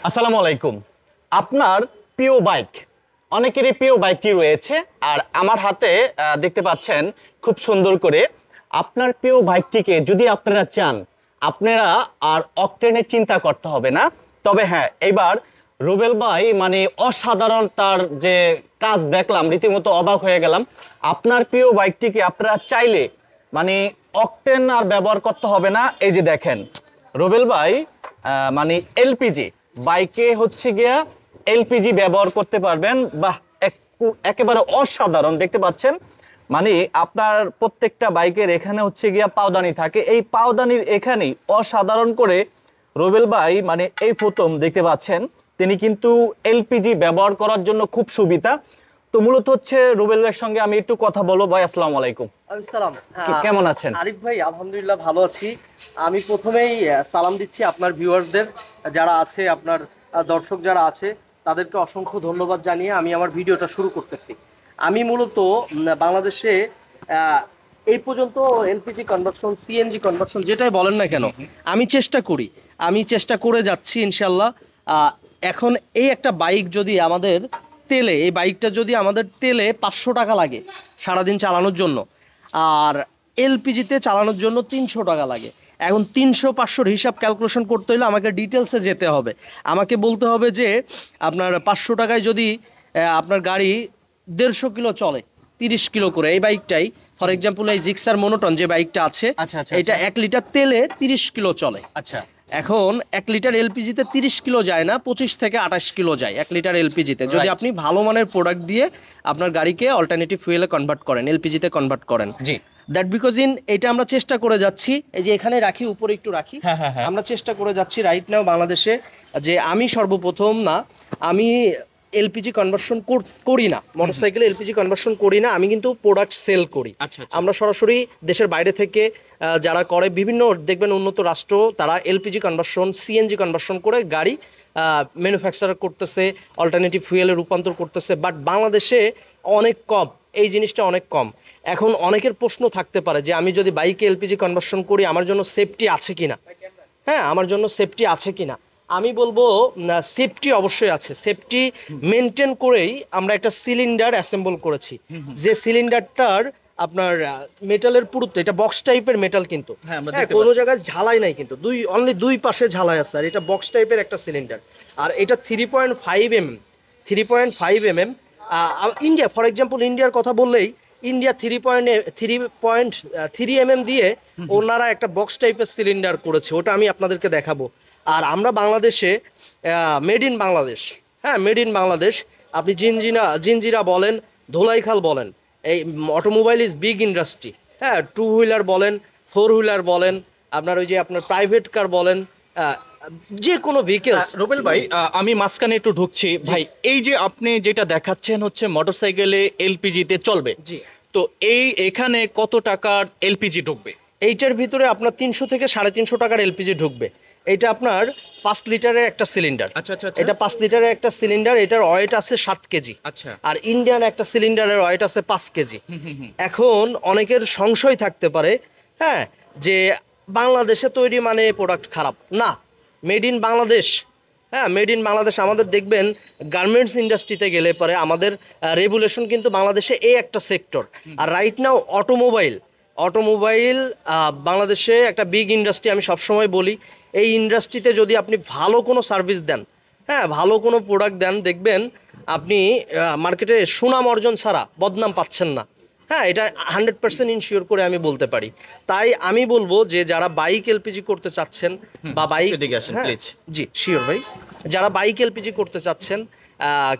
আসসালামু আলাইকুম। আপনার প্রিয় বাইক, অনেকেরই প্রিয় বাইকটি রয়েছে, আর আমার হাতে দেখতে পাচ্ছেন খুব সুন্দর করে। আপনার প্রিয় বাইকটিকে যদি আপনারা চান, আপনারা আর অকটেনের চিন্তা করতে হবে না। তবে হ্যাঁ, এবার রুবেল ভাই মানে অসাধারণ তার যে কাজ দেখলাম, রীতিমতো অবাক হয়ে গেলাম। আপনার প্রিয় বাইকটিকে আপনারা চাইলে মানে অকটেন আর ব্যবহার করতে হবে না। এই যে দেখেন রুবেল ভাই মানে এলপিজি বাইকে হচ্ছে গিয়া এলপিজি ব্যবহার করতে পারবেন। বাহ, একেবারে অসাধারণ দেখতে পাচ্ছেন। মানে আপনার প্রত্যেকটা বাইকের এখানে হচ্ছে গিয়া পাওদানি থাকে, এই পাওদানির এখানেই অসাধারণ করে রুবেল ভাই মানে এই প্রথম দেখতে পাচ্ছেন তিনি কিন্তু এলপিজি ব্যবহার করার জন্য খুব সুবিধা। তো মূলত হচ্ছে রুবেল ভাইয়ের সঙ্গে আমি একটু কথা বলবো। ভাই আসসালামু আলাইকুম। সালাম। কেমন আছেন? আরিফ ভাই আলহামদুলিল্লাহ ভালো আছি। আমি প্রথমেই সালাম দিচ্ছি আপনার ভিউয়ার্সদের যারা আছে, আপনার দর্শক যারা আছে তাদেরকে অসংখ্য ধন্যবাদ জানিয়ে আমি আমার ভিডিওটা শুরু করতেছি। আমি মূলত বাংলাদেশে এই পর্যন্ত এলপিজি কনভার্সন, সিএনজি কনভার্সন যেটাই বলেন না কেন, আমি চেষ্টা করে যাচ্ছি ইনশাল্লাহ। এখন এই একটা বাইক যদি আমাদের এই বাইকটা যদি আমাদের তেলে 500 টাকা লাগে সারাদিন চালানোর জন্য, আর এলপিজিতে চালানোর জন্য 300 টাকা লাগে। এখন 300-500 হিসাব ক্যালকুলেশন করতে হলে আমাকে ডিটেলসে যেতে হবে। আমাকে বলতে হবে যে আপনার 500 টাকায় যদি আপনার গাড়ি 150 কিলো চলে, 30 কিলো করে, এই বাইকটাই ফর এক্সাম্পল এই জিক্সার মনোটন যে বাইকটা আছে, এটা 1 লিটার তেলে 30 কিলো চলে। আচ্ছা, এখন 1 লিটার এলপিজিতে 30 কিলো যায় না, 25 থেকে 28 কিলো যায় 1 লিটার এলপিজিতে, যদি আপনি ভালো মানের প্রোডাক্ট দিয়ে আপনার গাড়িকে অল্টারনেটিভ ফুয়েলে কনভার্ট করেন, এলপিজিতে কনভার্ট করেন। জি, দ্যাট বিকজ এটা আমরা চেষ্টা করে যাচ্ছি। এই যে এখানে রাখি, উপরে একটু রাখি, আমরা চেষ্টা করে যাচ্ছি রাইট নাও বাংলাদেশে যে আমি সর্বপ্রথম না, আমি এলপিজি কনভার্সন করি না, মোটরসাইকেলে এলপিজি কনভার্সন করি না, আমি কিন্তু প্রোডাক্ট সেল করি। আমরা সরাসরি দেশের বাইরে থেকে যারা করে, বিভিন্ন দেখবেন উন্নত রাষ্ট্র, তারা এলপিজি কনভার্সন, সিএনজি কনভার্সন করে গাড়ি ম্যানুফ্যাকচার করতেছে, অল্টারনেটিভ ফুয়েলে রূপান্তর করতেছে। বাট বাংলাদেশে অনেক কম, এই জিনিসটা অনেক কম। এখন অনেকের প্রশ্ন থাকতে পারে যে আমি যদি বাইকে এলপিজি কনভার্সন করি আমার জন্য সেফটি আছে কিনা। হ্যাঁ, আমার জন্য সেফটি আছে কিনা, আমি বলবো সেফটি অবশ্যই আছে। সেফটি মেনটেন করেই আমরা একটা সিলিন্ডার অ্যাসেম্বল করেছি, যে সিলিন্ডারটার আপনার মেটালের পুরুত্ব, এটা বক্স টাইপের মেটাল, কিন্তু কোনো জায়গায় ঝালাই নাই, কিন্তু অনলি দুই পাশে ঝালাই আছে। আর এটা বক্স টাইপের একটা সিলিন্ডার, আর এটা 3.5 mm ইন্ডিয়া, ফর এক্সাম্পল ইন্ডিয়ার কথা বললেই, ইন্ডিয়া 3.3 mm দিয়ে ওনারা একটা বক্স টাইপের সিলিন্ডার করেছে, ওটা আমি আপনাদেরকে দেখাবো। আর আমরা বাংলাদেশে মেড ইন বাংলাদেশ, হ্যাঁ মেড ইন বাংলাদেশ, আপনি জিঞ্জিরা বলেন, ধোলাইখাল বলেন, এই অটোমোবাইল ইজ বিগ ইন্ডাস্ট্রি। হ্যাঁ, 2 হুইলার বলেন, 4 হুইলার বলেন, আপনার ওই যে আপনার প্রাইভেট কার বলেন, যে কোনো ভেহিকেলস। রুবেল ভাই আমি মাঝখানে একটু ঢুকছি ভাই, এই যে আপনি যেটা দেখাচ্ছেন হচ্ছে মোটরসাইকেলে এলপিজিতে চলবে, জি, তো এখানে কত টাকার এলপিজি ঢুকবে? এইটার ভিতরে আপনার 300 থেকে 350 টাকার এলপিজি ঢুকবে। এটা আপনার 5 লিটারের একটা সিলিন্ডার। আচ্ছা, এটা 5 লিটারের একটা সিলিন্ডার, এটার ওয়েট আছে 7 কেজি। আচ্ছা, আর ইন্ডিয়ান একটা সিলিন্ডারের ওয়েট আছে 5 কেজি। এখন অনেকের সংশয় থাকতে পারে, হ্যাঁ, যে বাংলাদেশে তৈরি মানে প্রোডাক্ট খারাপ না, মেড ইন বাংলাদেশ। হ্যাঁ, মেড ইন বাংলাদেশ। আমাদের দেখবেন গার্মেন্টস ইন্ডাস্ট্রিতে গেলে পরে আমাদের রেগুলেশন কিন্তু বাংলাদেশে এই একটা সেক্টর। আর রাইট নাও অটোমোবাইল বাংলাদেশে একটা বিগ ইন্ডাস্ট্রি। আমি সবসময় বলি, এই ইন্ডাস্ট্রিতে যদি আপনি ভালো কোনো সার্ভিস দেন, হ্যাঁ ভালো কোনো প্রোডাক্ট দেন, দেখবেন আপনি মার্কেটে সুনাম অর্জন ছাড়া বদনাম পাচ্ছেন না। হ্যাঁ, এটা 100% ইনশিওর করে আমি বলতে পারি। তাই আমি বলবো যে যারা বাইক এলপিজি করতে চাচ্ছেন বা বাইক, জি শিওর ভাই, যারা বাইক এলপিজি করতে চাচ্ছেন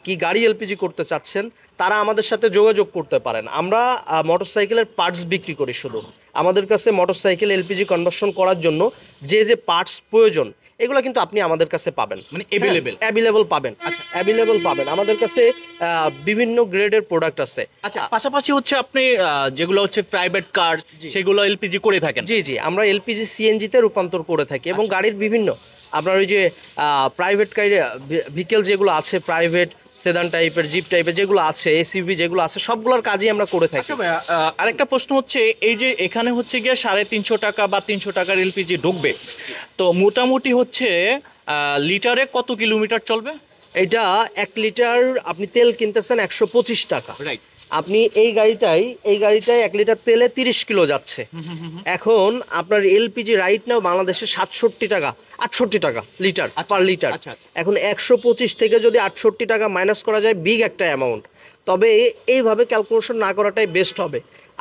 কি গাড়ি এলপিজি করতে চাচ্ছেন, তারা আমাদের সাথে যোগাযোগ করতে পারেন। আমরা মোটরসাইকেলের পার্টস বিক্রি করি শুধু। আমাদের কাছে মোটরসাইকেল এলপিজি কনভার্সন করার জন্য যে পার্টস প্রয়োজন, এগুলো কিন্তু আপনি আমাদের কাছে পাবেন, মানে অ্যাভেলেবল পাবেন। আমাদের কাছে বিভিন্ন গ্রেডের প্রোডাক্ট আছে। আচ্ছা, পাশাপাশি হচ্ছে আপনি যেগুলো হচ্ছে প্রাইভেট কার, সেগুলো এলপিজি করে থাকেন? জি, আমরা এলপিজি সিএনজিতে রূপান্তর করে থাকি। এবং গাড়ির বিভিন্ন আপনার ওই যে প্রাইভেট ভেহিকেল যেগুলো আছে, প্রাইভেট সেদান টাইপের, জিপ টাইপের যেগুলো আছে, এসইউভি যেগুলো আছে, সবগুলোর কাজই আমরা করে থাকি। আরেকটা প্রশ্ন হচ্ছে, এই যে এখানে হচ্ছে গিয়ে 350 টাকা বা 300 টাকার এলপিজি ঢুকবে, তো মোটামুটি হচ্ছে লিটারে কত কিলোমিটার চলবে? এটা 1 লিটার আপনি তেল কিনতেছেন 125 টাকা। রাইট। আপনি এই গাড়িটায় 1 লিটার তেলে 30 কিলো যাচ্ছে। এখন আপনার এলপিজি রাইট নাও বাংলাদেশে 67 টাকা 68 টাকা লিটার পার লিটার। আচ্ছা, আচ্ছা। এখন 125 থেকে যদি 68 টাকা মাইনাস করা যায়, বিগ একটা অ্যামাউন্ট। তবে এইভাবে ক্যালকুলেশন না করাটাই বেস্ট হবে।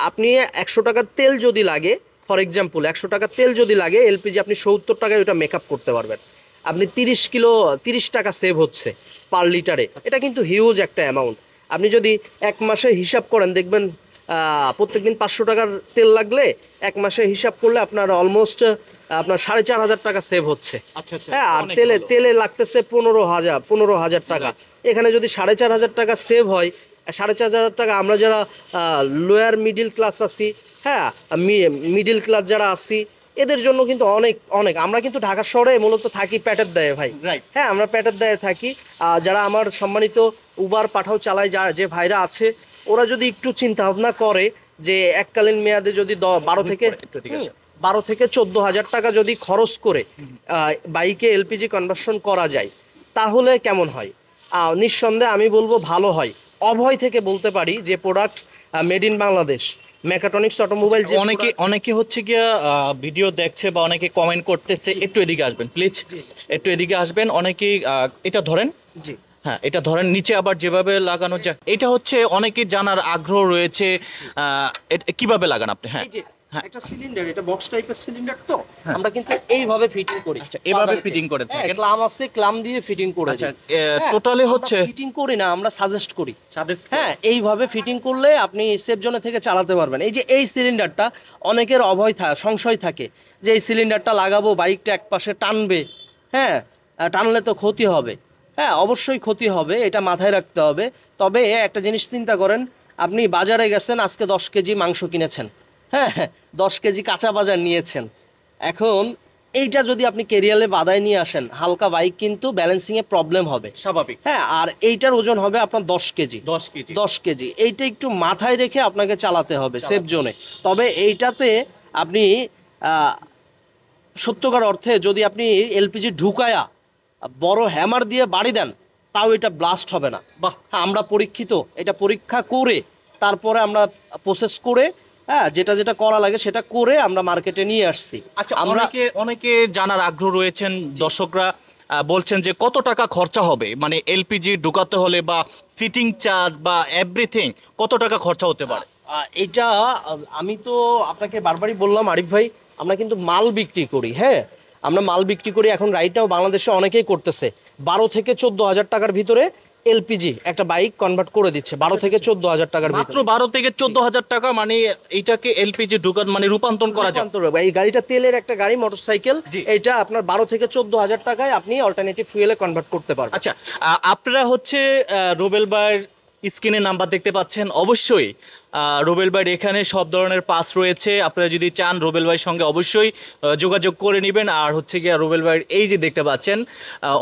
আপনি 100 টাকার তেল যদি লাগে, ফর এক্সাম্পল 100 টাকার তেল যদি লাগে এলপিজি, আপনি 70 টাকায় ওটা মেকআপ করতে পারবেন। আপনি 30 টাকা সেভ হচ্ছে পার লিটারে। এটা কিন্তু হিউজ একটা অ্যামাউন্ট। আপনি যদি এক মাসে হিসাব করেন দেখবেন প্রত্যেকদিন 500 টাকার তেল লাগলে এক মাসে হিসাব করলে আপনার অলমোস্ট আপনার 4,500 টাকা সেভ হচ্ছে। আচ্ছা, আচ্ছা, হ্যাঁ, আর অনেক তেলে ভালো। তেলে লাগতেছে 15,000 টাকা। এখানে যদি 4,500 টাকা সেভ হয়, 4,500 টাকা আমরা যারা লোয়ার মিডিল ক্লাস আছি, হ্যাঁ মিডিল ক্লাস যারা আছি, এদের জন্য কিন্তু অনেক অনেক। আমরা কিন্তু ঢাকা শহরে মূলত থাকি পেটের দায়ে ভাই। Right. হ্যাঁ, আমরা পেটের দায়ে থাকি। যারা আমার সম্মানিত উবার পাঠাও চালায়, যে ভাইরা আছে, ওরা যদি একটু চিন্তা ভাবনা করে যে এককালীন মেয়াদে যদি 12 থেকে 14,000 টাকা যদি খরচ করে বাইকে এলপিজি কনভার্সন করা যায়, তাহলে কেমন হয়? নিঃসন্দেহে আমি বলবো ভালো হয়। অভয় থেকে বলতে পারি যে product made in Bangladesh, mechatronics automobile. অনেকে অনেকে হচ্ছে গিয়া ভিডিও দেখছে বা অনেকে কমেন্ট করতেছে, একটু এদিকে আসবেন প্লিজ, একটু এদিকে আসবেন। অনেকেই এটা ধরেন, জি হ্যাঁ এটা ধরেন, নিচে আবার যেভাবে লাগানো যায়, এটা হচ্ছে অনেকে জানার আগ্রহ রয়েছে। এটা কিভাবে লাগান আপনি? হ্যাঁ, এই যে একটা সিলিন্ডার, এটা বক্স টাইপের সিলিন্ডার, তো আমরা কিন্তু এইভাবে ফিটিং করি। আচ্ছা, এভাবে ফিটিং করে থাকেন। ক্লাম আছে, ক্লাম দিয়ে ফিটিং করে আচ্ছা, দিই। টোটালি হচ্ছে ফিটিং করি না, আমরা সাজেস্ট করি। হ্যাঁ, এইভাবে ফিটিং করলে আপনি সেফ জোনে থেকে চালাতে পারবেন। এই যে এই সিলিন্ডারটা, অনেকের সংশয় থাকে যে এই সিলিন্ডারটা লাগাবো বাইকটা একপাশে টানবে, হ্যাঁ টানলে তো ক্ষতি হবে। হ্যাঁ, অবশ্যই ক্ষতি হবে, এটা মাথায় রাখতে হবে। তবে একটা জিনিস চিন্তা করেন, আপনি বাজারে গেছেন, আজকে 10 কেজি মাংস কিনেছেন, হ্যাঁ 10 কেজি কাঁচা বাজার নিয়েছেন। এখন এইটা যদি আপনি কেরিয়ালে বাদায় নিয়ে আসেন, হালকা বাইক কিন্তু ব্যালেন্সিংয়ে প্রবলেম হবে স্বাভাবিক। হ্যাঁ, আর এইটার ওজন হবে আপনার 10 কেজি। 10 কেজি। 10 কেজি এইটা একটু মাথায় রেখে আপনাকে চালাতে হবে সেফ জোনে। তবে এইটাতে আপনি সত্যকার অর্থে যদি আপনি এলপিজি ঢুকায়া বড় হ্যামার দিয়ে বাড়ি দেন, তাও এটা ব্লাস্ট হবে না। বাহ। হ্যাঁ, আমরা এটা পরীক্ষা করে তারপরে আমরা প্রসেস করে, হ্যাঁ যেটা যেটা করা লাগে সেটা করে আমরা মার্কেটে নিয়ে আসছি। আচ্ছা, আমরা অনেকে জানার আগ্রহ রয়েছেন, দর্শকরা বলছেন যে কত টাকা খরচা হবে, মানে এলপিজি ঢুকাতে হলে বা ফিটিং চার্জ বা এভরিথিং কত টাকা খরচা হতে পারে? এটা আমি তো আপনাকে বারবারই বললাম আরিফ ভাই, আমরা কিন্তু মাল বিক্রি করি। হ্যাঁ, আমরা মাল বিক্রি করি। এখন রাইট নাও বাংলাদেশে অনেকেই করতেছে 12 থেকে 14,000 টাকার ভিতরে এলপিজি একটা বাইক কনভার্ট করে দিচ্ছে। 12 থেকে 14,000 টাকার মাত্র ভিতরে 12 থেকে 14,000 টাকা, মানে এইটাকে এলপিজি ঢুকান মানে রূপান্তর করা যায়। এই গাড়িটা তেলের একটা গাড়ি, মোটরসাইকেল। জি। এটা আপনার 12 থেকে 14,000 টাকায় আপনি অল্টারনেটিভ ফুয়েলে কনভার্ট করতে পারবেন। আচ্ছা, আপনারা হচ্ছে রুবেল ভাইয়ের স্ক্রিনে নাম্বার দেখতে পাচ্ছেন। অবশ্যই রুবেল ভাইয়ের এখানে সব ধরনের পাস রয়েছে। আপনারা যদি চান রুবেল ভাইয়ের সঙ্গে অবশ্যই যোগাযোগ করে নেবেন। আর হচ্ছে গিয়ে রুবেল ভাইয়ের এই যে দেখতে পাচ্ছেন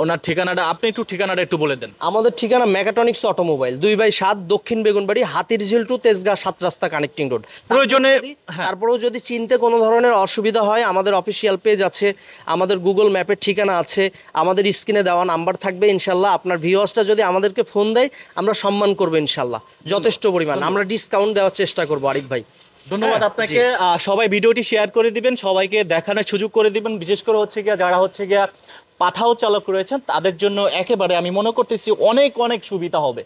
ওনার ঠিকানাটা, আপনি একটু ঠিকানাটা একটু বলে দেন। আমাদের ঠিকানা মেকাট্রনিক্স অটোমোবাইল, 2/7 দক্ষিণ বেগুনবাড়ি, হাতিরঝিল টু তেজগাঁ 7 রাস্তা কানেক্টিং রোড। প্রয়োজনে হ্যাঁ, তারপরেও যদি চিনতে কোনো ধরনের অসুবিধা হয়, আমাদের অফিসিয়াল পেজ আছে, আমাদের গুগল ম্যাপের ঠিকানা আছে, আমাদের স্ক্রিনে দেওয়া নাম্বার থাকবে। ইনশাল্লাহ আপনার ভিউয়ার্সটা যদি আমাদেরকে ফোন দেয়, আমরা সম্মান করবো ইনশাল্লাহ যথেষ্ট পরিমাণ। আমরা ডিসকাউন্ট দেওয়ার চেষ্টা করবো আরিফ ভাই। ধন্যবাদ হ্যাঁ, আপনাকে। সবাই ভিডিওটি শেয়ার করে দিবেন, সবাইকে দেখানোর সুযোগ করে দিবেন। বিশেষ করে হচ্ছে গিয়া যারা হচ্ছে গিয়া পাঠাও চালক রয়েছেন তাদের জন্য একেবারে আমি মনে করতেছি অনেক অনেক সুবিধা হবে।